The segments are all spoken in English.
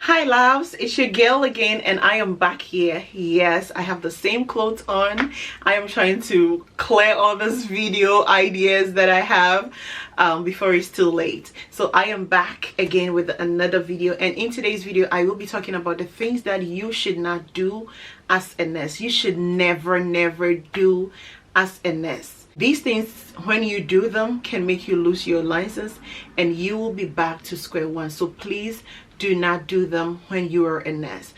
Hi loves, it's your girl again and I am back here. Yes, I have the same clothes on. I am trying to clear all these video ideas that I have before it's too late. So I am back again with another video, and in today's video I will be talking about the things that you should not do as a nurse. You should never do as a nurse. These things, when you do them, can make you lose your license and you will be back to square one. So please do not do them when you are a nurse.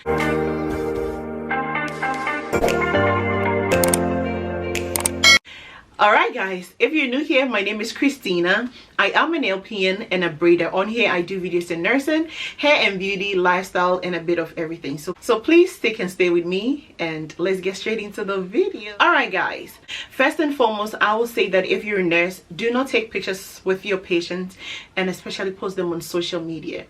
Alright guys, if you're new here, my name is Christina. I am an LPN and a braider. On here I do videos in nursing, hair and beauty, lifestyle, and a bit of everything. So please stick and stay with me and let's get straight into the video. Alright guys, first and foremost, I will say that if you're a nurse, do not take pictures with your patients and especially post them on social media.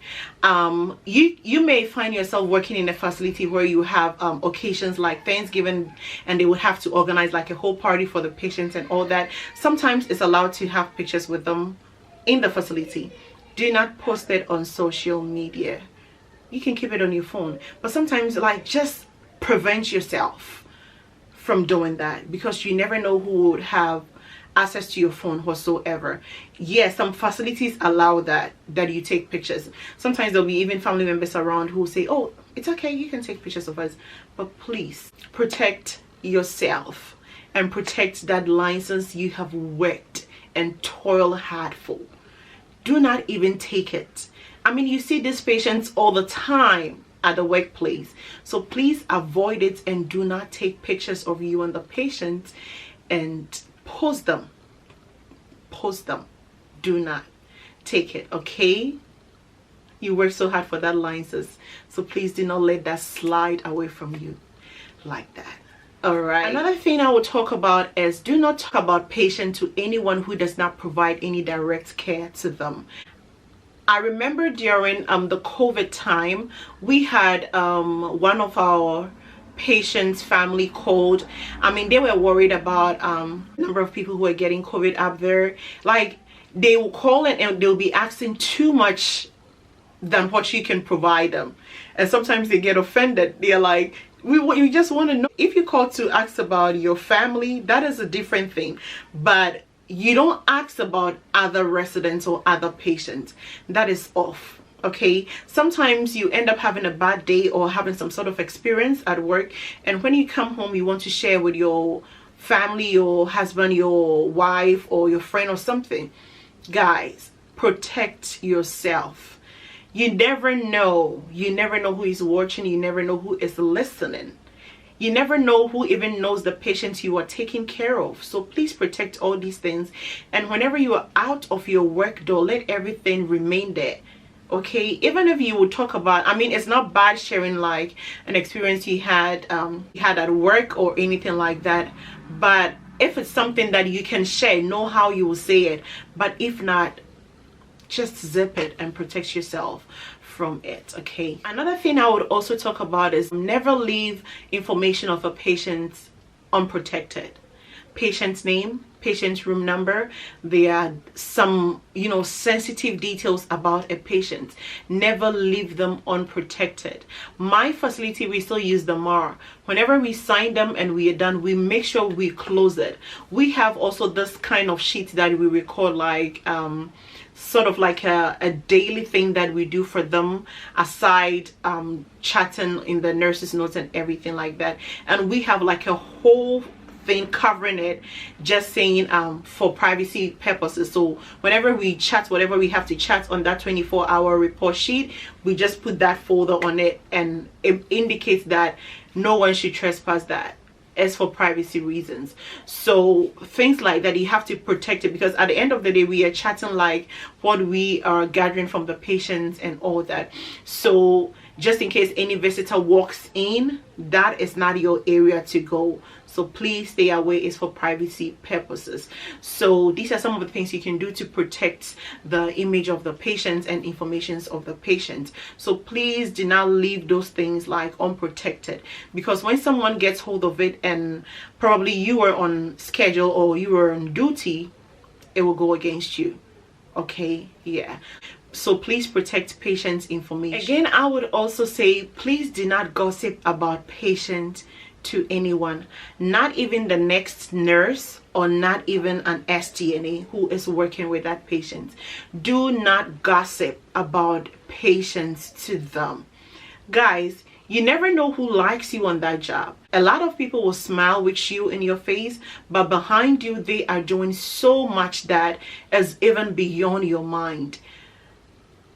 You may find yourself working in a facility where you have occasions like Thanksgiving and they would have to organize like a whole party for the patients and all that. Sometimes it's allowed to have pictures with them in the facility. Do not post it on social media. You can keep it on your phone, but sometimes like just prevent yourself from doing that because you never know who would have access to your phone whatsoever. Yes, some facilities allow that you take pictures. Sometimes there'll be even family members around who say, oh, it's okay, you can take pictures of us, but please protect yourself and protect that license you have worked and toiled hard for. Do not even take it. I mean, you see these patients all the time at the workplace, so please avoid it and do not take pictures of you and the patient and post them. Do not take it, okay? You work so hard for that license, so please do not let that slide away from you like that. All right, another thing I will talk about is do not talk about patient to anyone who does not provide any direct care to them. I remember during the COVID time, we had one of our patients' family called. I mean, they were worried about number of people who are getting COVID up there. Like, they will call in and they'll be asking too much than what you can provide them, and sometimes they get offended. They're like, we just want to know. If you call to ask about your family, that is a different thing, but you don't ask about other residents or other patients. That is off. Okay, sometimes you end up having a bad day or having some sort of experience at work, and when you come home you want to share with your family, your husband, your wife, or your friend or something. Guys, protect yourself. You never know who is watching. You never know who is listening. You never know who even knows the patient you are taking care of. So please protect all these things, and whenever you are out of your work door, let everything remain there. Okay, even if you would talk about, I mean, it's not bad sharing like an experience you had at work or anything like that, but if it's something that you can share, know how you will say it. But if not, just zip it and protect yourself from it. Okay, another thing I would also talk about is never leave information of a patient unprotected. Patient's name, patient's room number, there are some sensitive details about a patient. Never leave them unprotected. My facility, we still use the MAR. Whenever we sign them and we are done, we make sure we close it. We have also this kind of sheet that we record like sort of like a daily thing that we do for them, aside chatting in the nurses notes and everything like that, and we have like a whole thing covering it, just saying for privacy purposes. So whenever we chat, whatever we have to chat on that 24-hour report sheet, we just put that folder on it, and it indicates that no one should trespass that. As for privacy reasons. So things like that, you have to protect it, because at the end of the day we are chatting like what we are gathering from the patients and all that. So just in case any visitor walks in, that is not your area to go. So please stay away. It's for privacy purposes. So these are some of the things you can do to protect the image of the patients and informations of the patient. So please do not leave those things like unprotected, because when someone gets hold of it and probably you were on schedule or you were on duty, it will go against you. Okay, yeah. So please protect patients' information. Again, I would also say, please do not gossip about patients to anyone, not even the next nurse or not even an STNA who is working with that patient. Do not gossip about patients to them. Guys, you never know who likes you on that job. A lot of people will smile with you in your face, but behind you they are doing so much that is even beyond your mind.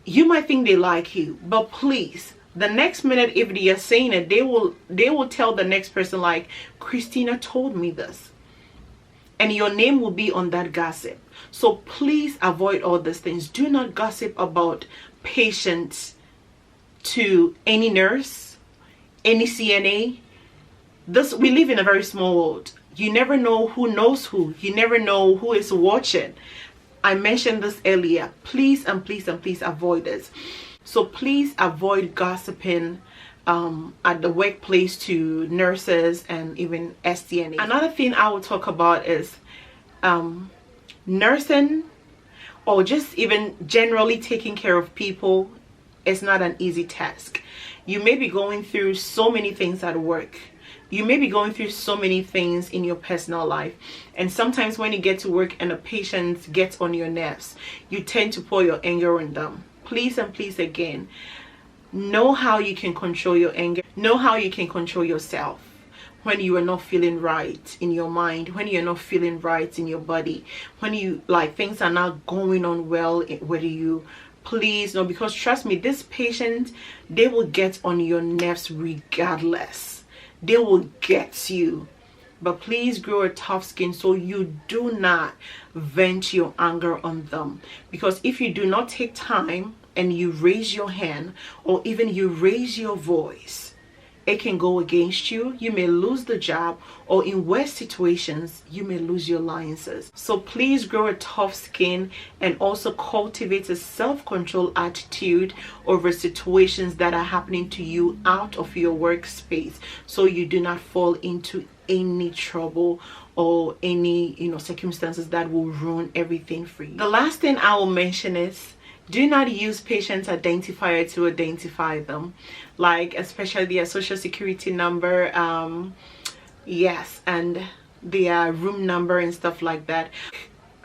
You might think they like you, but please, the next minute if they are saying it, they will tell the next person like, Christina told me this, and your name will be on that gossip. So please avoid all these things. Do not gossip about patients to any nurse, any CNA. We live in a very small world. You never know who knows who. You never know who is watching. I mentioned this earlier. Please and please and please avoid this. So please avoid gossiping at the workplace to nurses and even STNA. Another thing I will talk about is nursing, or just even generally taking care of people is not an easy task. You may be going through so many things at work. You may be going through so many things in your personal life, and sometimes when you get to work and a patient gets on your nerves, you tend to pour your anger on them. Please and please, again, know how you can control your anger. Know how you can control yourself when you are not feeling right in your mind, when you're not feeling right in your body, when you like things are not going on well with you. Please no, because trust me, this patient, they will get on your nerves regardless. They will get you. But please grow a tough skin so you do not vent your anger on them. Because if you do not take time and you raise your hand or even you raise your voice, it can go against you. You may lose the job, or in worse situations, you may lose your licenses. So please grow a tough skin and also cultivate a self-control attitude over situations that are happening to you out of your workspace, so you do not fall into any trouble or any circumstances that will ruin everything for you. The last thing I will mention is, do not use patient identifier to identify them, like especially their social security number, yes, and their room number and stuff like that.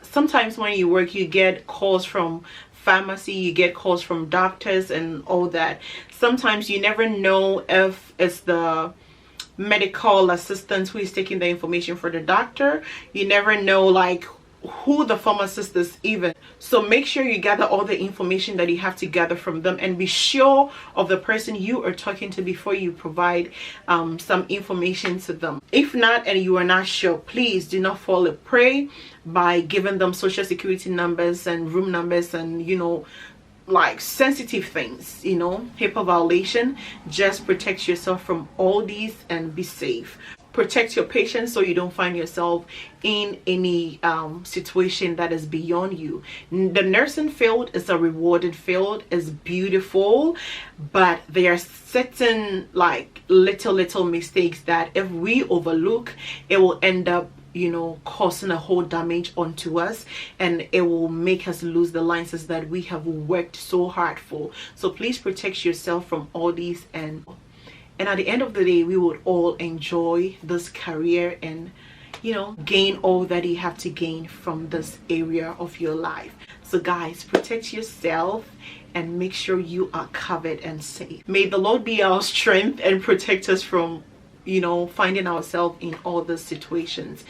Sometimes when you work, you get calls from pharmacy, you get calls from doctors and all that. Sometimes you never know if it's the medical assistant who is taking the information for the doctor. You never know like who the pharmacist is even. So make sure you gather all the information that you have to gather from them, and be sure of the person you are talking to before you provide some information to them. If not, and you are not sure, please do not fall a prey by giving them social security numbers and room numbers and like sensitive things, HIPAA violation. Just protect yourself from all these and be safe. Protect your patients so you don't find yourself in any situation that is beyond you. The nursing field is a rewarded field, is beautiful, but there are certain like little mistakes that if we overlook, it will end up causing a whole damage onto us, and it will make us lose the licenses that we have worked so hard for. So please protect yourself from all these, and at the end of the day, we would all enjoy this career and gain all that you have to gain from this area of your life. So guys, protect yourself and make sure you are covered and safe. May the Lord be our strength and protect us from finding ourselves in all these situations.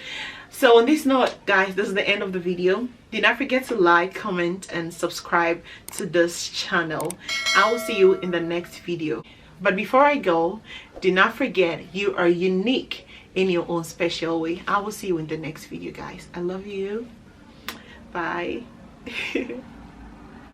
So on this note, guys, this is the end of the video. Do not forget to like, comment and subscribe to this channel. I will see you in the next video. But before I go, do not forget, you are unique in your own special way. I will see you in the next video, guys. I love you. Bye.